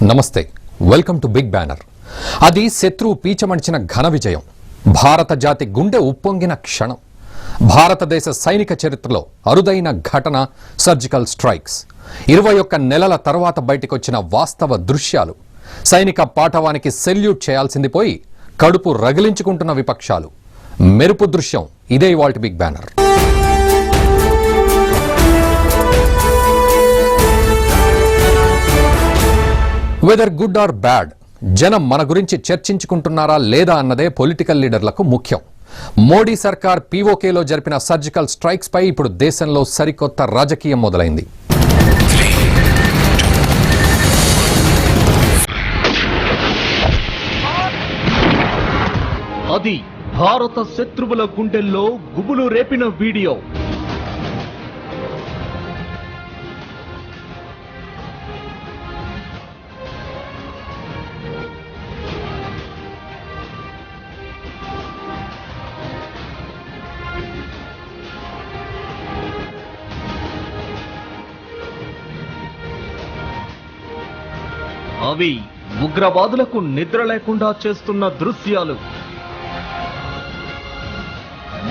నమస్తే welcome to big banner. అది శత్రువు పీచమణిచిన ఘన విజయం. భారత జాతి గుండె ఉప్పొంగిన క్షణం. భారతదేశ సైనిక చరిత్రలో అరుదైన ఘటన సర్జికల్ స్ట్రైక్స్. 21 నెలల తర్వాత బయటకొచ్చిన వాస్తవ దృశ్యాలు. సైనిక పాఠవానికి సెల్యూట్ చేయాల్సింది పోయి కడుపు రగిలించుకుంటున్న విపక్షాలు. మెరుపు దృశ్యం ఇదే ఇవాల్టి big banner. Weather good or bad, జనం మన గురించి చర్చించుకుంటున్నారా లేదా అన్నదే పొలిటికల్ లీడర్లకు ముఖ్యం. మోడీ సర్కార్ పీఓకేలో జరిపిన సర్జికల్ స్ట్రైక్స్ పై ఇప్పుడు దేశంలో సరికొత్త రాజకీయం మొదలైంది. అది భారత శత్రువుల గుండెల్లో గుబులు రేపిన వీడియో. అవి ఉగ్రవాదులకు నిద్ర లేకుండా చేస్తున్న దృశ్యాలు.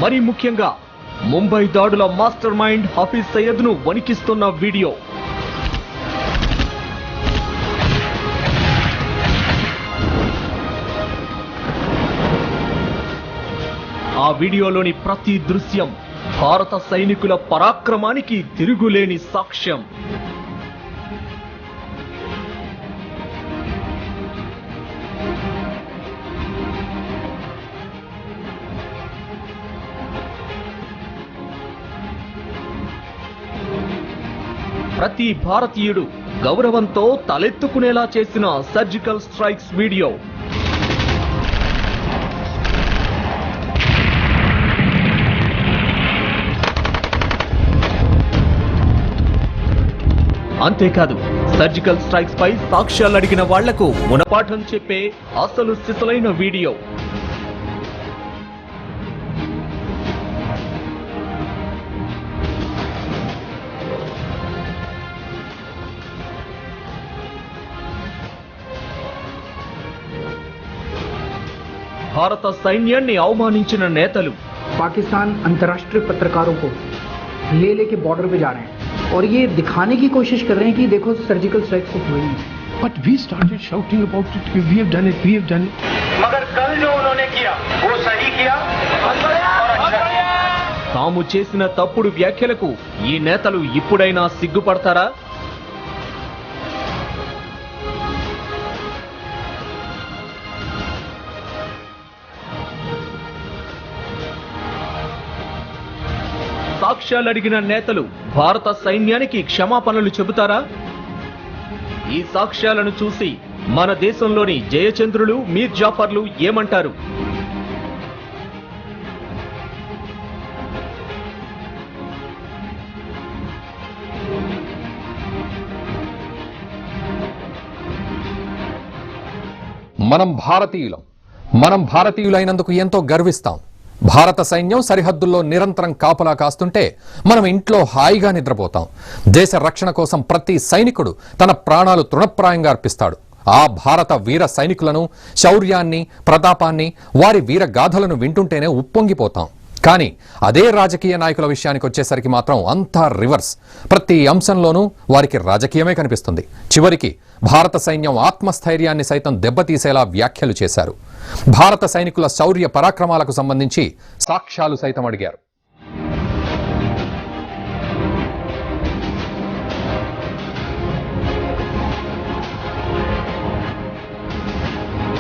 మరి ముఖ్యంగా ముంబై దాడుల మాస్టర్ మైండ్ హఫీజ్ సయ్యద్ ను వణికిస్తున్న వీడియో. ఆ వీడియోలోని ప్రతి దృశ్యం భారత సైనికుల పరాక్రమానికి తిరుగులేని సాక్ష్యం. ప్రతి భారతీయుడు గౌరవంతో తలెత్తుకునేలా చేసిన సర్జికల్ స్ట్రైక్స్ వీడియో. అంతేకాదు, సర్జికల్ స్ట్రైక్స్ పై సాక్ష్యాలు అడిగిన వాళ్లకు గుణపాఠం చెప్పే అసలు సిసలైన వీడియో. భారత సైన్యాన్ని అవమానించిన నేతలు. पाकिस्तान अंतर्राष्ट्रीय पत्रकारों को लेके बॉर्डर पे जा रहे हैं और ये दिखाने की कोशिश कर रहे हैं कि देखो सर्जिकल स्ट्राइक कुछ हुई नहीं. But we started shouting about it. We have done it. We have done it. मगर कल जो उन्होंने किया वो सही किया और अच्छा. తాము చేసిన తప్పుడు వ్యాఖ్యలకు ఈ నేతలు ఇప్పుడైనా సిగ్గుపడతారా? సాక్ష్యాలు అడిగిన నేతలు భారత సైన్యానికి క్షమాపణలు చెబుతారా? ఈ సాక్ష్యాలను చూసి మన దేశంలోని జయచంద్రులు, మీర్ జాఫర్లు ఏమంటారు? మనం భారతీయులైనందుకు ఎంతో గర్విస్తాం. భారత సైన్యం సరిహద్దుల్లో నిరంతరం కాపలా కాస్తుంటే మనం ఇంట్లో హాయిగా నిద్రపోతాం. దేశ రక్షణ కోసం ప్రతి సైనికుడు తన ప్రాణాలు తృణప్రాయంగా అర్పిస్తాడు. ఆ భారత వీర సైనికులను, శౌర్యాన్ని, ప్రతాపాన్ని, వారి వీర గాథలను వింటుంటేనే ఉప్పొంగిపోతాం. కానీ అదే రాజకీయ నాయకుల విషయానికి వచ్చేసరికి మాత్రం అంతా రివర్స్. ప్రతి అంశంలోనూ వారికి రాజకీయమే కనిపిస్తుంది. చివరికి భారత సైన్యం ఆత్మస్థైర్యాన్ని సైతం దెబ్బతీసేలా వ్యాఖ్యలు చేశారు. భారత సైనికుల శౌర్య పరాక్రమాలకు సంబంధించి సాక్ష్యాలు సైతం అడిగారు.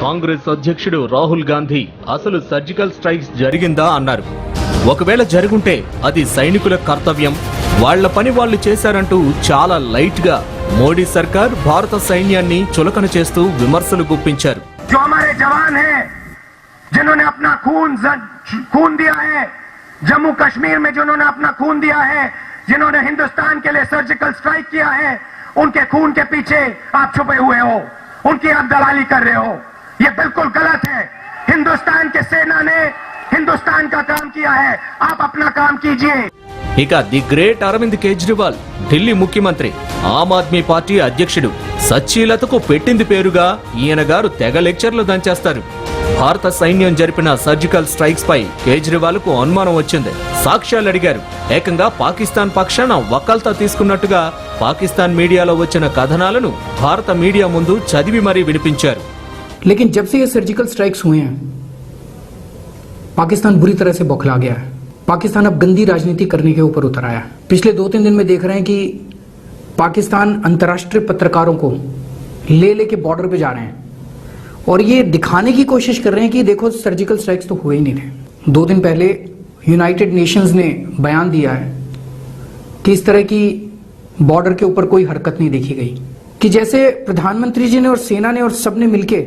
కాంగ్రెస్ అధ్యక్షుడు రాహుల్ గాంధీ అసలు సర్జికల్ స్ట్రైక్స్ జరిగిందా అన్నారు. ఒకవేళ జరుగుంటే అది సైనికుల కర్తవ్యం, వాళ్ల పని వాళ్ళు చేశారంటూ చాలా లైట్ గా మోడీ సర్కార్ భారత సైన్యాన్ని చులకన చేస్తూ విమర్శలు గుప్పించారు. जो हमारे जवान हैं जिन्होंने अपना खून दिया है, जम्मू कश्मीर में जिन्होंने अपना खून दिया है, जिन्होंने हिंदुस्तान के लिए सर्जिकल स्ट्राइक किया है, उनके खून के पीछे आप छुपे हुए हो, उनकी आप दलाली कर रहे हो. ये बिल्कुल गलत है. हिंदुस्तान के सेना ने हिंदुस्तान का काम किया है, आप अपना काम कीजिए. ఇక ది గ్రేట్ అరవింద్ కేజ్రీవాల్, ఢిల్లీ ముఖ్యమంత్రి, ఆమ్ ఆద్మీ పార్టీ అధ్యక్షుడు, సచ్చీలతకు పెట్టింది పేరుగా ఈయన గారు తెగ లెక్చర్లు దంచేస్తారు. భారత సైన్యం జరిపిన సర్జికల్ స్ట్రైక్స్ పై కేజ్రీవాల్ కు అనుమానం వచ్చింది. సాక్ష్యాలు అడిగారు. ఏకంగా పాకిస్తాన్ పక్షాన వకాల్తా తీసుకున్నట్టుగా పాకిస్తాన్ మీడియాలో వచ్చిన కథనాలను భారత మీడియా ముందు చదివి మరీ వినిపించారు. लेकिन जब से ये सर्जिकल स्ट्राइक्स हुए हैं, पाकिस्तान बुरी तरह से बौखला गया है. पाकिस्तान अब गंदी राजनीति करने के ऊपर उतर आया है. पिछले 2-3 दिन में देख रहे हैं कि पाकिस्तान अंतर्राष्ट्रीय पत्रकारों को ले लेके बॉर्डर पे जा रहे हैं और ये दिखाने की कोशिश कर रहे हैं कि देखो सर्जिकल स्ट्राइक्स तो हुए ही नहीं थे. 2 दिन पहले यूनाइटेड नेशंस ने बयान दिया है कि इस तरह की बॉर्डर के ऊपर कोई हरकत नहीं देखी गई, कि जैसे प्रधानमंत्री जी ने और सेना ने और सब ने मिलके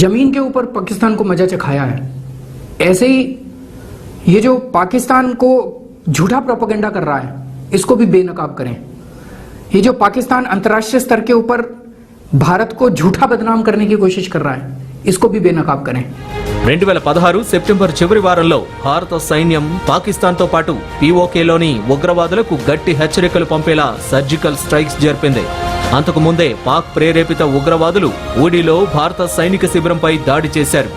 जमीन के ऊपर पाकिस्तान को मजा चखाया है, ऐसे ही ये जो पाकिस्तान को झूठा प्रोपेगेंडा कर रहा है इसको भी बेनकाब करें. ये जो पाकिस्तान अंतर्राष्ट्रीय स्तर के ऊपर भारत को झूठा बदनाम करने की कोशिश कर रहा है इसको भी बेनकाब करें. 2016 సెప్టెంబర్ చివరి వారంలో భారత సైన్యం పాకిస్తాన్ తో పాటు పీఓకేలోని ఉగ్రవాదులకు గట్టి హెచ్చరికలు పంపేలా సర్జికల్ స్ట్రైక్స్ జరిపింది. అంతకు ముందే పాక్ ప్రేరేపిత ఉగ్రవాదులు ఊడిలో భారత సైనిక శిబిరంపై దాడి చేశారు.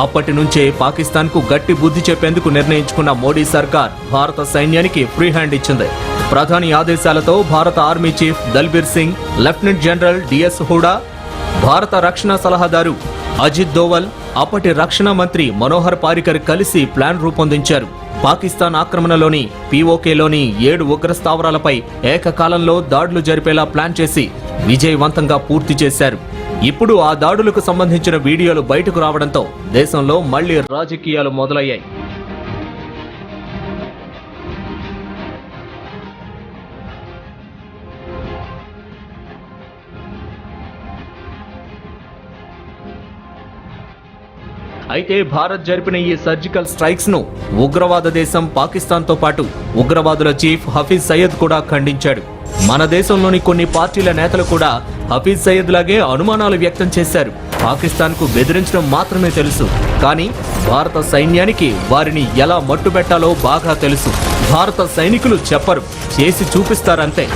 అప్పటి నుంచే పాకిస్తాన్ కు గట్టి బుద్ధి చెప్పేందుకు నిర్ణయించుకున్న మోడీ సర్కార్ భారత సైన్యానికి ఫ్రీ హ్యాండ్ ఇచ్చింది. ప్రధాని ఆదేశాలతో భారత army chief Dalbir Singh, lieutenant general DS Hooda, భారత రక్షణ సలహాదారు అజిత్ దోవల్, అప్పటి రక్షణ మంత్రి మనోహర్ పారికర్ కలిసి ప్లాన్ రూపొందించారు. పాకిస్తాన్ ఆక్రమణలోని పీఓకేలోని 7 ఉగ్ర స్థావరాలపై ఏకకాలంలో దాడులు జరిపేలా ప్లాన్ చేసి విజయవంతంగా పూర్తి చేశారు. ఇప్పుడు ఆ దాడులకు సంబంధించిన వీడియోలు బయటకు రావడంతో దేశంలో మళ్లీ రాజకీయాలు మొదలయ్యాయి. అయితే భారత్ జరిపిన ఈ సర్జికల్ స్ట్రైక్స్ ను ఉగ్రవాద దేశం పాకిస్తాన్ తో పాటు ఉగ్రవాదుల చీఫ్ హఫీజ్ సయ్యద్ కూడా ఖండించాడు. మన దేశంలోని కొన్ని పార్టీల నేతలు కూడా హఫీజ్ సయ్యద్ లాగే అనుమానాలు వ్యక్తం చేశారు. పాకిస్తాన్ కు బెదిరించడం మాత్రమే తెలుసు, కానీ భారత సైన్యానికి వారిని ఎలా మట్టుబెట్టాలో బాగా తెలుసు. భారత సైనికులు చెప్పరు, చేసి చూపిస్తారంతే.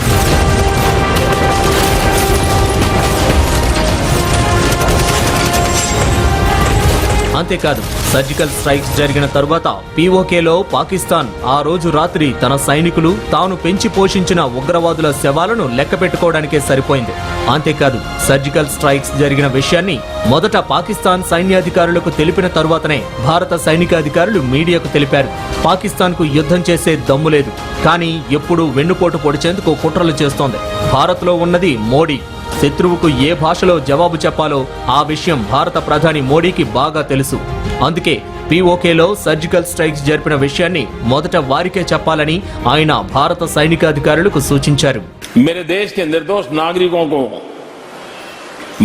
అంతేకాదు, సర్జికల్ స్ట్రైక్స్ జరిగిన తరువాత పీఓకేలో పాకిస్తాన్ ఆ రోజు రాత్రి తన సైనికులు తాను పెంచి పోషించిన ఉగ్రవాదుల శవాలను లెక్క పెట్టుకోవడానికే సరిపోయింది. అంతేకాదు, సర్జికల్ స్ట్రైక్స్ జరిగిన విషయాన్ని మొదట పాకిస్తాన్ సైన్యాధికారులకు తెలిపిన తరువాతనే భారత సైనికాధికారులు మీడియాకు తెలిపారు. పాకిస్తాన్ కు యుద్ధం చేసే దమ్ము లేదు, కానీ ఎప్పుడూ వెన్నుపోటు పొడిచేందుకు కుట్రలు చేస్తోంది. భారత్ లో ఉన్నది మోడీ. శత్రువుకు ఏ భాషలో జవాబు చెప్పాలో ఆ విషయం భారత ప్రధాని మోడీకి బాగా తెలుసు. అందుకే పీఓకేలో సర్జికల్ స్ట్రైక్స్ జరిపిన విషయాన్ని మొదట వారికే చెప్పాలని ఆయన భారత సైనికాధికారులకు సూచించారు. मेरे देश के निर्दोष नागरिकों को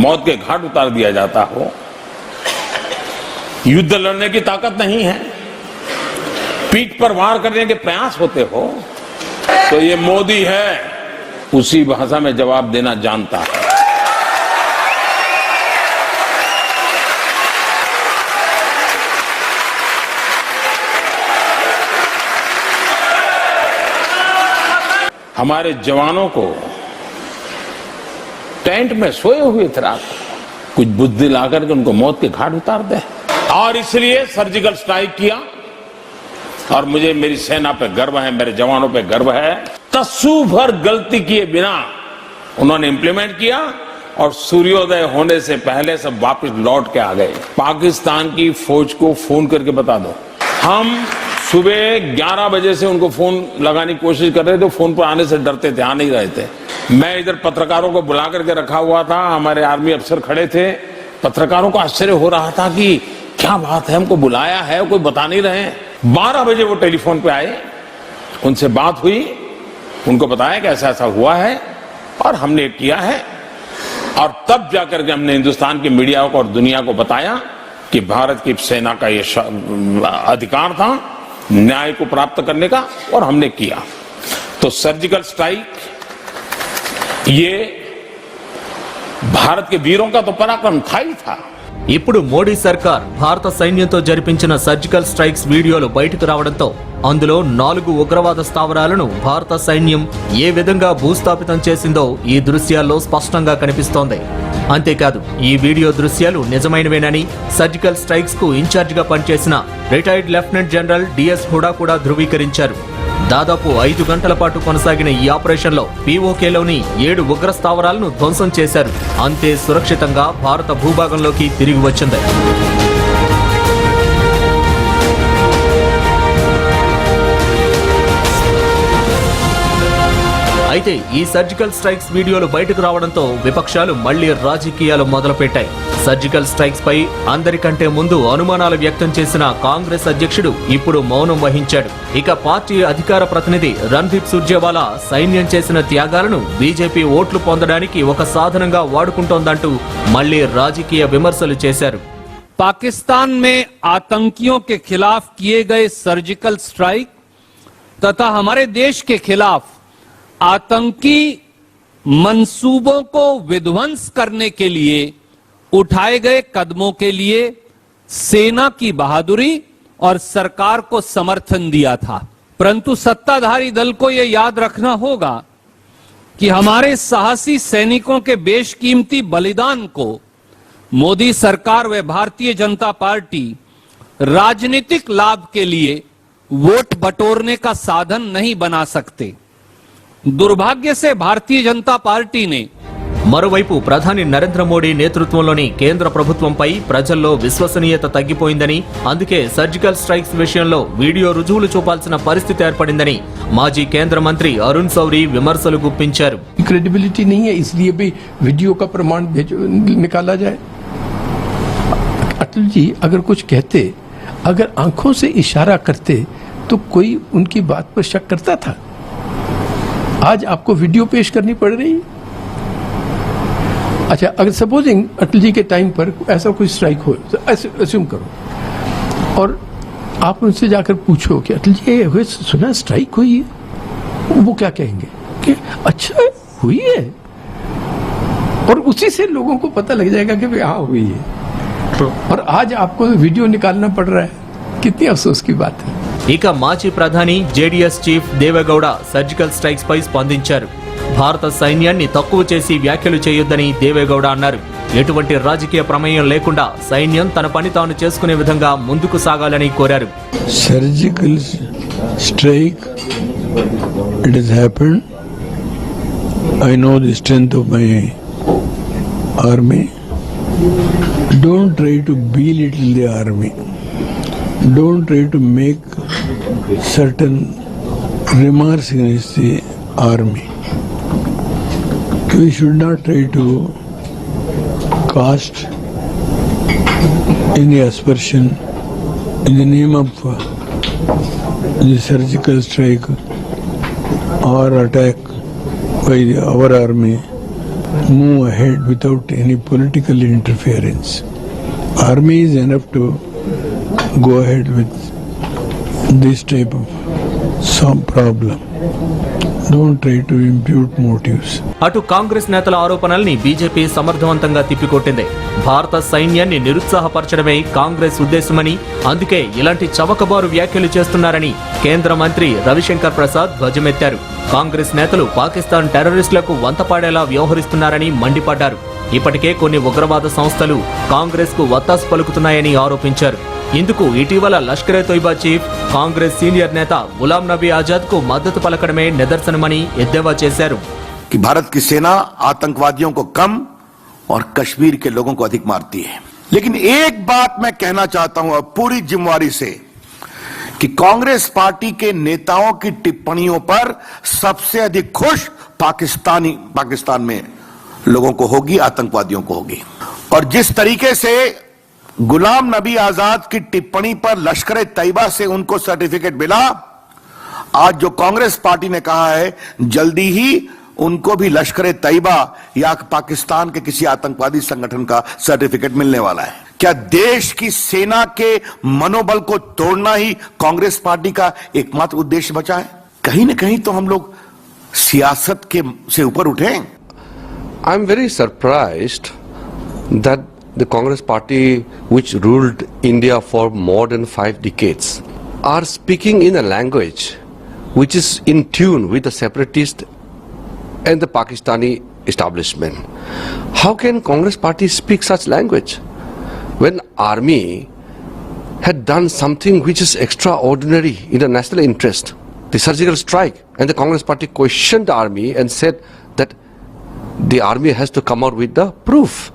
मौत के घाट उतार दिया जाता हो, युद्ध लड़ने की ताकत नहीं है, पीठ पर वार करने के प्रयास होते हो, तो ये मोदी है उसी भाषा में जवाब देना जानता है. हमारे जवानों को टेंट में सोए हुए थे रात, कुछ बुद्धि लाकर के उनको मौत के घाट उतार दे, और इसलिए सर्जिकल स्ट्राइक किया. और मुझे मेरी सेना पे गर्व है, मेरे जवानों पे गर्व है. तस्सू भर गलती किए बिना उन्होंने इंप्लीमेंट किया और सूर्योदय होने से पहले सब वापस लौट के आ गए. पाकिस्तान की फौज को फोन करके बता दो, हम सुबह 11 बजे से उनको फोन लगाने की कोशिश कर रहे थे, फोन पर आने से डरते थे, आ नहीं रहे थे. मैं इधर पत्रकारों को बुला करके रखा हुआ था, हमारे आर्मी अफसर खड़े थे. पत्रकारों को आश्चर्य हो रहा था कि क्या बात है, हमको बुलाया है, कोई बता नहीं रहे. 12 बजे वो टेलीफोन पे आए, उनसे बात हुई, उनको बताया कि ऐसा ऐसा हुआ है और हमने किया है. और तब जाकर के हमने हिंदुस्तान की मीडिया को और दुनिया को बताया कि भारत की सेना का ये अधिकार था न्याय को प्राप्त करने का, और हमने किया. तो सर्जिकल स्ट्राइक ये भारत के वीरों का तो पराक्रम था ही था. ఇప్పుడు మోడీ సర్కార్ భారత సైన్యంతో జరిపించిన సర్జికల్ స్ట్రైక్స్ వీడియోలు బయటకు రావడంతో అందులో 4 ఉగ్రవాద స్థావరాలను భారత సైన్యం ఏ విధంగా భూస్థాపితం చేసిందో ఈ దృశ్యాల్లో స్పష్టంగా కనిపిస్తోంది. అంతేకాదు ఈ వీడియో దృశ్యాలు నిజమైనవేనని సర్జికల్ స్ట్రైక్స్ కు ఇన్ఛార్జిగా పనిచేసిన retired lieutenant general DS Huda కూడా ధృవీకరించారు. దాదాపు 5 గంటల పాటు కొనసాగిన ఈ ఆపరేషన్లో పీఓకేలోని 7 ఉగ్ర స్థావరాలను ధ్వంసం చేశారు. అంతే సురక్షితంగా భారత భూభాగంలోకి తిరిగి వచ్చింది. అయితే ఈ సర్జికల్ స్ట్రైక్స్ వీడియోలు బయటకు రావడంతో విపక్షాలు మళ్లీ రాజకీయాలు మొదలుపెట్టాయి. సర్జికల్ స్ట్రైక్స్ పై అందరికంటే ముందు అనుమానాలు వ్యక్తం చేసిన కాంగ్రెస్ అధ్యక్షుడు ఇప్పుడు మౌనం వహించాడు. ఇక పార్టీ అధికార ప్రతినిధి రణ్దీప్ సుర్జేవాలా సైన్యం చేసిన త్యాగాలను బీజేపీ ఓట్లు పొందడానికి ఒక సాధనంగా వాడుకుంటోందంటూ మళ్లీ రాజకీయ విమర్శలు చేశారు. पाकिस्तान में आतंकियों के खिलाफ किए गए सर्जिकल स्ट्राइक तथा हमारे देश के खिलाफ आतंकी मंसूबों को विध्वंस करने के लिए उठाए गए कदमों के लिए सेना की बहादुरी और सरकार को समर्थन दिया था, परंतु सत्ताधारी दल को यह याद रखना होगा कि हमारे साहसी सैनिकों के बेशकीमती बलिदान को मोदी सरकार व भारतीय जनता पार्टी राजनीतिक लाभ के लिए वोट बटोरने का साधन नहीं बना सकते। दुर्भाग्य से भारतीय जनता पार्टी ने మరోవైపు ప్రధాని నరేంద్ర మోడీ నేతృత్వంలోని కేంద్ర ప్రభుత్వంపై ప్రజల్లో విశ్వసనీయత తగ్గిపోయిందని, అందుకే సర్జికల్ స్ట్రైక్స్ విషయంలో వీడియో రుజువులు చూపాల్సిన పరిస్థితి ఏర్పడిందని మాజీ కేంద్ర మంత్రి అరుణ్ శౌరి విమర్శలు గుప్పించారు. क्रेडिबिलिटी नहीं है, इसलिए भी वीडियो का प्रमाण निकाला जाए। अटल जी अगर कुछ कहते, अगर आंखों से इशारा करते तो कोई उनकी बात पर शक करता था? आज आपको वीडियो पेश करनी पड़ रही है। अच्छा, अगर सपोजिंग अटल जी के टाइम पर ऐसा कोई स्ट्राइक हो, अस्यूम करो, और आप उनसे जाकर पूछो कि अटल जी हुए सुना स्ट्राइक हुई है, वो क्या कहेंगे कि अच्छा हुई है, और उसी से लोगों को पता लग जाएगा कि हाँ हुई है। और आज आपको वीडियो निकालना पड़ रहा है, कितनी अफसोस की बात है। ఇక మాజీ ప్రధాని JDS chief Deve Gowda surgical strikes పై స్పందించారు. భారత సైన్యాన్ని తక్కువ చేసి వ్యాఖ్యలు చేయొద్దని దేవేగౌడ అన్నారు. ఎటువంటి రాజకీయ ప్రమేయం లేకుండా సైన్యం తన పని తాను చేసుకునే విధంగా ముందుకు సాగాలని కోరారు. Surgical strike it has happened. I know the strength of my army. Don't try to belittle the army. Don't try to make certain remarks against the army. We should not try to cast any aspersion in the name of the surgical strike or attack by our army. Move ahead without any political interference. Army is enough to go ahead with this type of some problem. Don't try to impute motives. అటు కాంగ్రెస్ నేతల ఆరోపణల్ని BJP సమర్థవంతంగా తిప్పికొట్టింది. భారత సైన్యాన్ని నిరుత్సాహపరచడమే కాంగ్రెస్ ఉద్దేశమని, అందుకే ఇలాంటి చవకబారు వ్యాఖ్యలు చేస్తున్నారని కేంద్ర మంత్రి రవిశంకర్ ప్రసాద్ ధ్వజమెత్తారు. కాంగ్రెస్ నేతలు పాకిస్తాన్ టెర్రరిస్టులకు వంతపాడేలా వ్యవహరిస్తున్నారని మండిపడ్డారు. ఇప్పటికే కొన్ని ఉగ్రవాద సంస్థలు కాంగ్రెస్ కు వత్తాసు పలుకుతున్నాయని ఆరోపించారు. ఇందుకు ఇటీవల లష్కరే తోయిబా చీఫ్ కాంగ్రెస్ సీనియర్ నేత గులాం నబీ ఆజాద్ కు మద్దతు పలకడమే నిదర్శనమని ఎద్దేవా చేశారు. कि भारत की सेना आतंकवादियों को कम और कश्मीर के लोगों को अधिक मारती है। लेकिन एक बात मैं कहना चाहता हूं अब पूरी जिम्मेवारी से कि कांग्रेस पार्टी के नेताओं की टिप्पणियों पर सबसे अधिक खुश पाकिस्तान में लोगों को होगी, आतंकवादियों को होगी। और जिस तरीके से गुलाम नबी आजाद की टिप्पणी पर लश्कर तैयबा से उनको सर्टिफिकेट मिला, आज जो कांग्रेस पार्टी ने कहा है जल्दी ही उनको भी लश्कर तैयबा या पाकिस्तान के किसी आतंकवादी संगठन का सर्टिफिकेट मिलने वाला है। क्या देश की सेना के मनोबल को तोड़ना ही कांग्रेस पार्टी का एकमात्र उद्देश्य बचा है? कहीं न कहीं तो हम लोग सियासत के से ऊपर उठे। I am very surprised that the Congress party, which ruled India for more than 5 decades, are speaking in a language which is in tune with the separatist and the Pakistani establishment. How can Congress party speak such language when army had done something which is extraordinary in the national interest, the surgical strike, and the Congress party questioned the army and said that the army has to come out with the proof.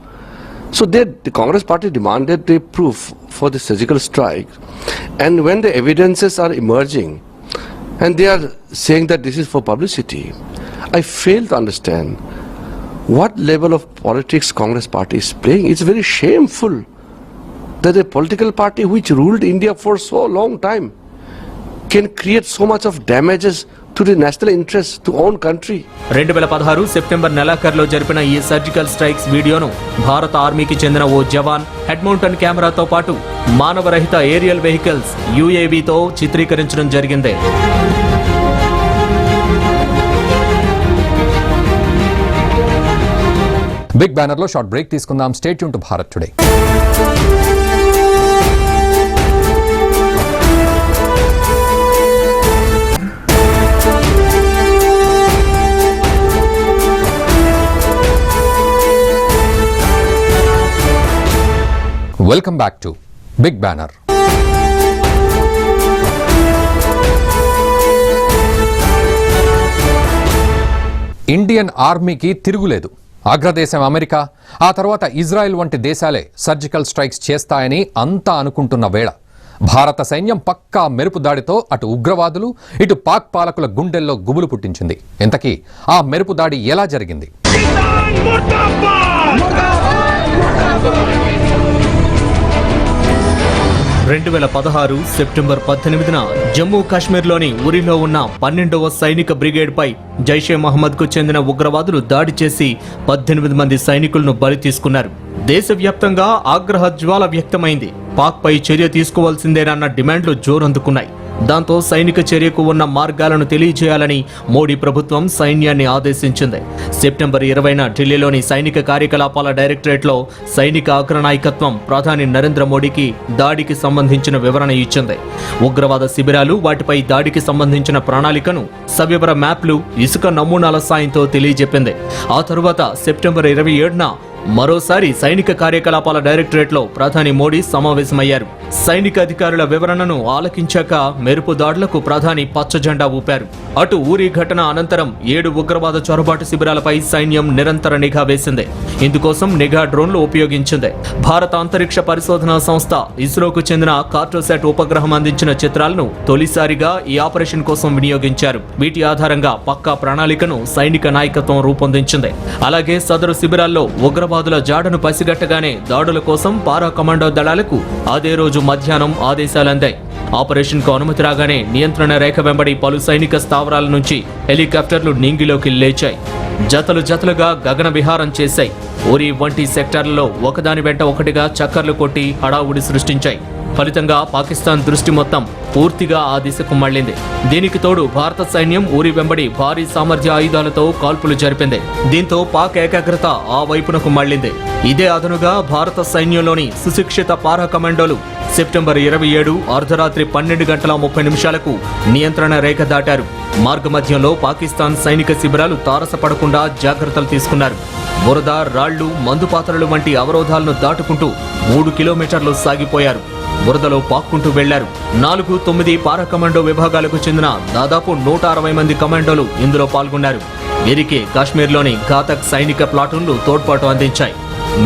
So the Congress party demanded the proof for the surgical strike, and when the evidences are emerging and they are saying that this is for publicity, I fail to understand what level of politics Congress party is playing. It's very shameful that a political party which ruled India for so long time can create so much of damages to the national interests, to own country. 2016 September నెలాఖరులో జరిపిన ఈ surgical strikes వీడియోను భారత ఆర్మీకి చెందిన ఓ జవాన్ head mounted కెమెరాతో పాటు మానవరహిత aerial vehicles UAVతో చిత్రీకరించడం జరిగింది. బిగ్ బ్యానర్ లో షార్ట్ బ్రేక్ తీసుకుందాం. Stay tune to Bharat today. Welcome back to big banner. Indian ఆర్మీకి తిరుగులేదు. అగ్రదేశం అమెరికా, ఆ తర్వాత ఇజ్రాయెల్ వంటి దేశాలే సర్జికల్ స్ట్రైక్స్ చేస్తాయని అంతా అనుకుంటున్న వేళ భారత సైన్యం పక్కా మెరుపు దాడితో అటు ఉగ్రవాదులు ఇటు పాక్ పాలకుల గుండెల్లో గుబులు పుట్టించింది. ఇంతకీ ఆ మెరుపు దాడి ఎలా జరిగింది? 2016 సెప్టెంబర్ 18న జమ్మూ కాశ్మీర్లోని ఉరిలో ఉన్న 12వ సైనిక బ్రిగేడ్పై జైషే మహమ్మద్కు చెందిన ఉగ్రవాదులు దాడి చేసి 18 మంది సైనికులను బలి తీసుకున్నారు. దేశవ్యాప్తంగా ఆగ్రహ జ్వాల వ్యక్తమైంది. పాక్పై చర్య తీసుకోవాల్సిందేనన్న డిమాండ్లు జోరందుకున్నాయి. దాంతో సైనిక చర్యకు ఉన్న మార్గాలను తెలియజేయాలని మోడీ ప్రభుత్వం సైన్యాన్ని ఆదేశించింది. సెప్టెంబర్ 20న ఢిల్లీలోని సైనిక కార్యకలాపాల డైరెక్టరేట్లో సైనిక అగ్రనాయకత్వం ప్రధాని నరేంద్ర మోడీకి దాడికి సంబంధించిన వివరణ ఇచ్చింది. ఉగ్రవాద శిబిరాలు, వాటిపై దాడికి సంబంధించిన ప్రణాళికను, సవివర మ్యాప్లు, ఇసుక నమూనాల సాయంతో తెలియజెప్పింది. ఆ తరువాత సెప్టెంబర్ 27న మరోసారి సైనిక కార్యకలాపాల డైరెక్టరేట్లో ప్రధాని మోడీ సమావేశమయ్యారు. సైనిక అధికారుల వివరణను ఆలకించాక మెరుపు దాడులకు ప్రధాని పచ్చజెండా ఊపారు. అటు ఊరి ఘటన అనంతరం 7 ఉగ్రవాద చొరబాటు శిబిరాలపై సైన్యం నిరంతర నిఘా వేసింది. ఇందుకోసం నిఘా డ్రోన్లు ఉపయోగించింది. భారత అంతరిక్ష పరిశోధనా సంస్థ ఇస్రోకు చెందిన కార్టోసాట్ ఉపగ్రహం అందించిన చిత్రాలను తొలిసారిగా ఈ ఆపరేషన్ కోసం వినియోగించారు. వీటి ఆధారంగా పక్కా ప్రణాళికను సైనిక నాయకత్వం రూపొందించింది. అలాగే సదరు శిబిరాల్లో ఉగ్రవాదుల జాడను పసిగట్టగానే దాడుల కోసం పారా కమాండో దళాలకు అదే రోజు మధ్యాహ్నం ఆదేశాలందాయి. ఆపరేషన్ కు అనుమతి రాగానే నియంత్రణ రేఖ వెంబడి పలు సైనిక స్థావరాల నుంచి హెలికాప్టర్లు నింగిలోకి లేచాయి. జతలు జతలుగా గగన విహారం చేశాయి. ఉరి వంటి సెక్టార్లలో ఒకదాని వెంట ఒకటిగా చక్కర్లు కొట్టి హడావుడి సృష్టించాయి. ఫలితంగా పాకిస్తాన్ దృష్టి మొత్తం పూర్తిగా ఆ దిశకు మళ్లింది. దీనికి తోడు భారత సైన్యం ఊరి వెంబడి భారీ సామర్థ్య ఆయుధాలతో కాల్పులు జరిపింది. దీంతో పాక్ ఏకాగ్రత ఆ వైపునకు మళ్లింది. ఇదే అదనుగా భారత సైన్యంలోని సుశిక్షిత పారా కమాండోలు సెప్టెంబర్ 27 అర్ధరాత్రి 12:30 నియంత్రణ రేఖ దాటారు. మార్గమధ్యంలో పాకిస్తాన్ సైనిక శిబిరాలు తారసపడకుండా జాగ్రత్తలు తీసుకున్నారు. బురద, రాళ్లు, మందుపాత్రలు వంటి అవరోధాలను దాటుకుంటూ 3 కిలోమీటర్లు సాగిపోయారు. బురదలో పాక్కుంటూ వెళ్లారు. 4-9 పారా కమాండో విభాగాలకు చెందిన దాదాపు 160 మంది కమాండోలు ఇందులో పాల్గొన్నారు. వీరికి కాశ్మీర్లోని ఘాతక్ సైనిక ప్లాటూన్లు తోడ్పాటు అందించాయి.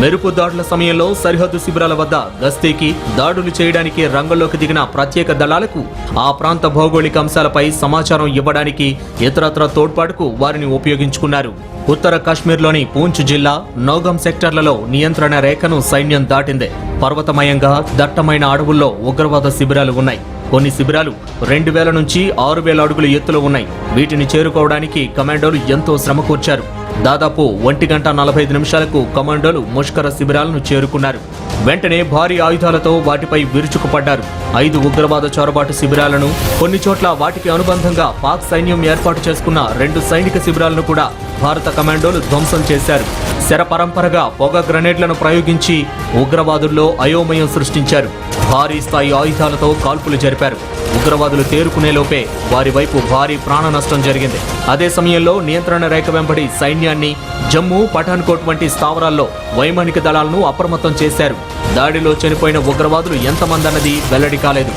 మెరుపు దాడుల సమయంలో సరిహద్దు శిబిరాల వద్ద గస్తీకి, దాడులు చేయడానికి రంగంలోకి దిగిన ప్రత్యేక దళాలకు ఆ ప్రాంత భౌగోళిక అంశాలపై సమాచారం ఇవ్వడానికి, ఇతరత్ర తోడ్పాటుకు వారిని ఉపయోగించుకున్నారు. ఉత్తర కాశ్మీర్లోని పూంచ్ జిల్లా నౌగం సెక్టార్లలో నియంత్రణ రేఖను సైన్యం దాటింది. పర్వతమయంగా దట్టమైన అడవుల్లో ఉగ్రవాద శిబిరాలు ఉన్నాయి. కొన్ని శిబిరాలు 2000 నుంచి 6000 అడుగుల ఎత్తులో ఉన్నాయి. వీటిని చేరుకోవడానికి కమాండోలు ఎంతో శ్రమ కూర్చారు. దాదాపు 1:45 కమాండోలు ముష్కర శిబిరాలను చేరుకున్నారు. వెంటనే భారీ ఆయుధాలతో వాటిపై విరుచుకుపడ్డారు. 5 ఉగ్రవాద చొరబాటు శిబిరాలను, కొన్ని చోట్ల వాటికి అనుబంధంగా పాక్ సైన్యం ఏర్పాటు చేసుకున్న 2 సైనిక శిబిరాలను కూడా భారత కమాండోలు ధ్వంసం చేశారు. శర పరంపరగా పొగ గ్రెనేడ్లను ప్రయోగించి ఉగ్రవాదుల్లో అయోమయం సృష్టించారు. భారీ స్థాయి ఆయుధాలతో కాల్పులు జరిపారు. ఉగ్రవాదులు తేరుకునేలోపే వారి వైపు భారీ ప్రాణ నష్టం జరిగింది. అదే సమయంలో నియంత్రణ రేఖ వెంబడి సైన్యాన్ని, జమ్మూ, పఠాన్కోట్ వంటి స్థావరాల్లో వైమానిక దళాలను అప్రమత్తం చేశారు. దాడిలో చనిపోయిన ఉగ్రవాదులు ఎంతమందన్నది వెల్లడి కాలేదు.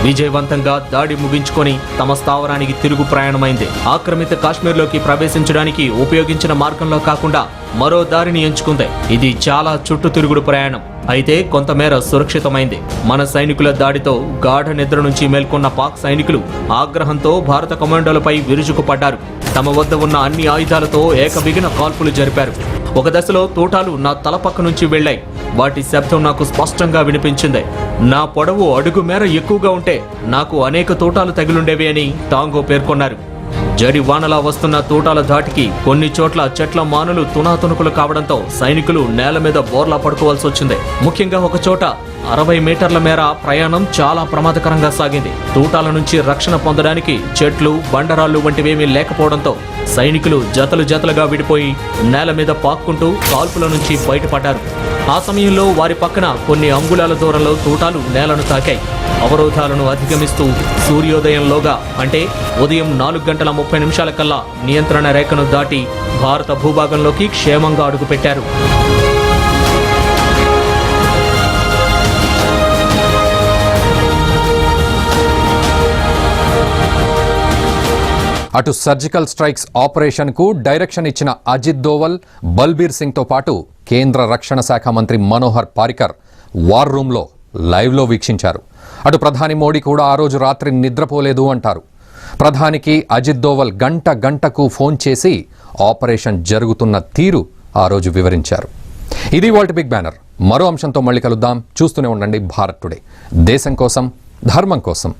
విజయవంతంగా దాడి ముగించుకొని తమ స్థావరానికి తిరుగు ప్రయాణమైంది. ఆక్రమిత కాశ్మీర్లోకి ప్రవేశించడానికి ఉపయోగించిన మార్గంలో కాకుండా మరో దారిని ఎంచుకుంది. ఇది చాలా చుట్టూ తిరుగుడు ప్రయాణం, అయితే కొంతమేర సురక్షితమైంది. మన సైనికుల దాడితో గాఢ నిద్ర నుంచి మేల్కొన్న పాక్ సైనికులు ఆగ్రహంతో భారత కమాండోలపై విరుచుకుపడ్డారు. తమ వద్ద ఉన్న అన్ని ఆయుధాలతో ఏకబిగిన కాల్పులు జరిపారు. ఒక దశలో తూటాలు నా తల పక్క నుంచి వెళ్లాయి. వాటి శబ్దం నాకు స్పష్టంగా వినిపించింది. నా పొడవు అడుగు మేర ఎక్కువగా ఉంటే నాకు అనేక తూటాలు తగిలుండేవి అని టాంగో పేర్కొన్నారు. జడి వానలా వస్తున్న తూటాల ధాటికి కొన్ని చోట్ల చెట్ల మానులు తునాతునుకులు కావడంతో సైనికులు నేల మీద బోర్లా పడుకోవాల్సి వచ్చింది. ముఖ్యంగా ఒక చోట 60 మీటర్ల మేర ప్రయాణం చాలా ప్రమాదకరంగా సాగింది. తూటాల నుంచి రక్షణ పొందడానికి చెట్లు, బండరాళ్లు వంటివేమీ లేకపోవడంతో సైనికులు జతలు జతలుగా విడిపోయి నేల మీద పాక్కుంటూ కాల్పుల నుంచి బయటపడ్డారు. ఆ సమయంలో వారి పక్కన కొన్ని అంగుళాల దూరంలో తూటాలు నేలను తాకాయి. అవరోధాలను అధిగమిస్తూ సూర్యోదయంలోగా అంటే ఉదయం 4:30 కల్లా నియంత్రణ రేఖను దాటి భారత భూభాగంలోకి క్షేమంగా అడుగుపెట్టారు. అటు సర్జికల్ స్ట్రైక్స్ ఆపరేషన్ కు డైరెక్షన్ ఇచ్చిన అజిత్ దోవల్, బల్బీర్ సింగ్ తో పాటు కేంద్ర రక్షణ శాఖ మంత్రి మనోహర్ పారికర్ వార్ రూమ్లో లైవ్లో వీక్షించారు. అటు ప్రధాని మోడీ కూడా ఆ రోజు రాత్రి నిద్రపోలేదు అంటారు. ప్రధానికి అజిత్ దోవల్ గంటకు ఫోన్ చేసి ఆపరేషన్ జరుగుతున్న తీరు ఆ రోజు వివరించారు. ఇది వాల్ట్ బిగ్ బ్యానర్. మరో అంశంతో మళ్ళీ కలుద్దాం. చూస్తూనే ఉండండి భారత్ టుడే. దేశం కోసం, ధర్మం కోసం.